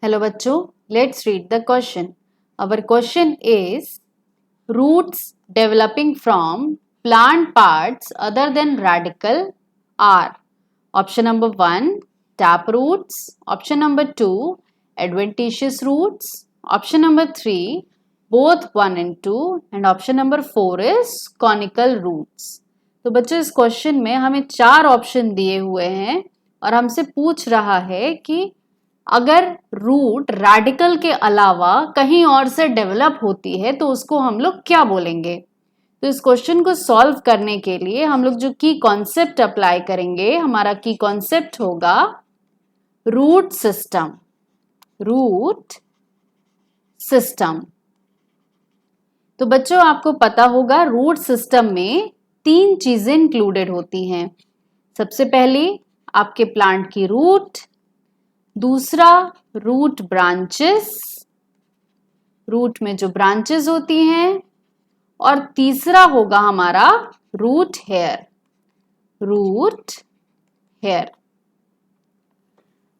Hello बच्चों, let's read the question. Our question is roots developing from plant parts other than radical are option number 1 tap roots, option number 2 adventitious roots, option number 3 both 1 and 2 and option number 4 is conical roots. तो बच्चों इस question में हमें 4 option दिए हुए हैं और हमसे पूछ रहा है कि अगर रूट रेडिकल के अलावा कहीं और से डेवलप होती है तो उसको हम लोग क्या बोलेंगे। तो इस क्वेश्चन को सॉल्व करने के लिए हम लोग जो की कॉन्सेप्ट अप्लाई करेंगे, हमारा की कॉन्सेप्ट होगा रूट सिस्टम। रूट सिस्टम तो बच्चों आपको पता होगा रूट सिस्टम में 3 चीजें इंक्लूडेड होती हैं। सबसे पहली आपके प्लांट की रूट, दूसरा रूट ब्रांचेस, रूट में जो ब्रांचेस होती हैं, और तीसरा होगा हमारा रूट हेयर। Root here.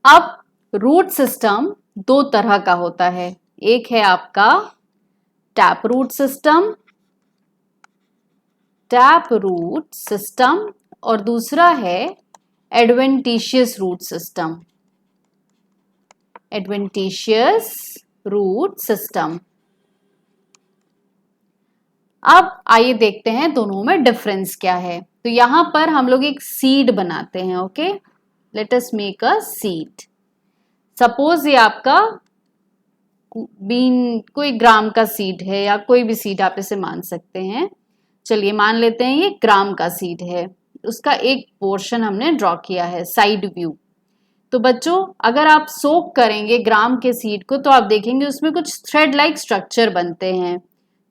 अब रूट सिस्टम 2 तरह का होता है, एक है आपका टैप रूट सिस्टम, और दूसरा है adventitious root system. Adventitious root system. अब आइए देखते हैं दोनों में डिफरेंस क्या है। तो यहां पर हम लोग एक सीड बनाते हैं। Okay, let us make a seed. Suppose ये आपका बीन कोई ग्राम का सीड है या कोई भी सीड आप इसे मान सकते हैं। चलिए मान लेते हैं ये ग्राम का सीड है, उसका एक पोर्शन हमने ड्रॉ किया है साइड व्यू। तो बच्चों अगर आप सोक करेंगे ग्राम के सीड को तो आप देखेंगे उसमें कुछ थ्रेड लाइक स्ट्रक्चर बनते हैं।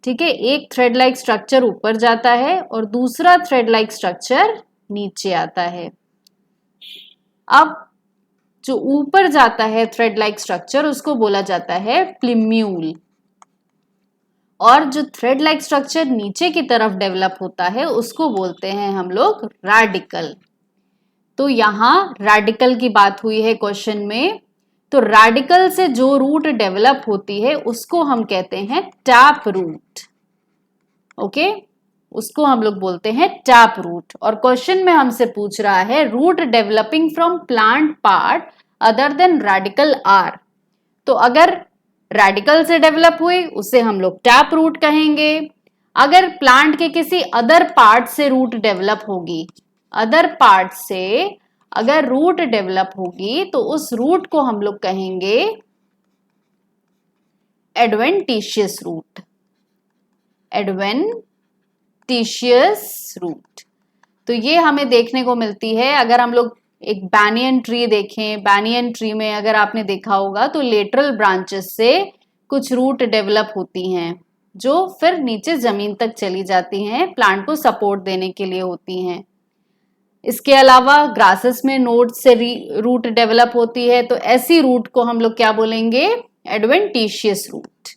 ठीक है, एक थ्रेड लाइक स्ट्रक्चर ऊपर जाता है और दूसरा थ्रेड लाइक स्ट्रक्चर नीचे आता है। अब जो ऊपर जाता है थ्रेड लाइक स्ट्रक्चर उसको बोला जाता है प्लिम्यूल, और जो थ्रेड लाइक स्ट्रक्चर नीचे की तरफ डेवलप होता है उसको बोलते हैं हम लोग रेडिकल। तो यहां रेडिकल की बात हुई है क्वेश्चन में, तो रेडिकल से जो रूट डेवलप होती है उसको हम कहते हैं टैप रूट। ओके, उसको हम लोग बोलते हैं टैप रूट। और क्वेश्चन में हमसे पूछ रहा है root developing from plant part other than radical are. तो अगर रेडिकल से डेवलप हुई उसे हम लोग टैप रूट कहेंगे। अगर प्लांट के किसी अदर पार्ट से रूट डेवलप होगी, अदर पार्ट से अगर रूट डेवलप होगी तो उस रूट को हम लोग कहेंगे एडवेंटिशियस रूट। Adventitious root. तो ये हमें देखने को मिलती है अगर हम लोग एक बैनियन ट्री देखें। बैनियन ट्री में अगर आपने देखा होगा तो लेटरल ब्रांचेस से कुछ रूट डेवलप होती हैं जो फिर नीचे जमीन तक चली जाती हैं, प्लांट को सपोर्ट देने के लिए होती हैं। इसके अलावा ग्रासेस में नोड से रूट डेवलप होती है, तो ऐसी रूट को हम लोग क्या बोलेंगे, एडवेंटिशियस रूट।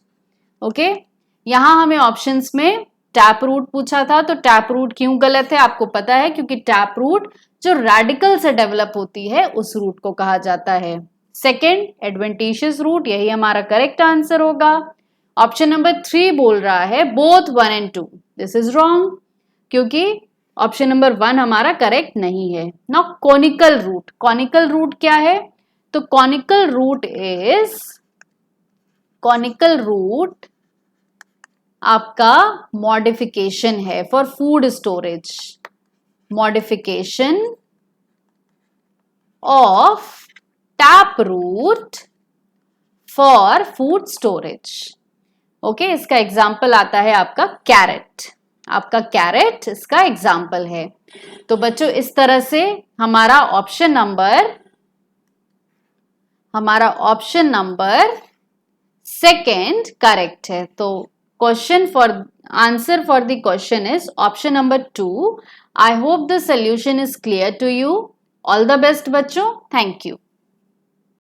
ओके, यहां हमें ऑप्शंस में टैप रूट पूछा था, तो टैप रूट क्यों गलत है आपको पता है, क्योंकि टैप रूट जो रेडिकल से डेवलप होती है उस रूट को कहा जाता है। सेकेंड एडवेंटिशियस रूट, यही हमारा करेक्ट आंसर होगा। ऑप्शन नंबर 3 बोल रहा है both 1 and 2, this is wrong, क्योंकि ऑप्शन नंबर 1 हमारा करेक्ट नहीं है। Now conical root. Conical root क्या है, तो कॉनिकल रूट आपका मॉडिफिकेशन है for food storage. Modification of tap root for food storage. Okay, इसका एग्जाम्पल आता है आपका कैरेट। आपका कैरेट इसका एग्जाम्पल है। तो बच्चों इस तरह से हमारा ऑप्शन नंबर सेकेंड करेक्ट है। तो answer for the question is option number 2। I hope the solution is clear to you. All the best बच्चों, थैंक यू।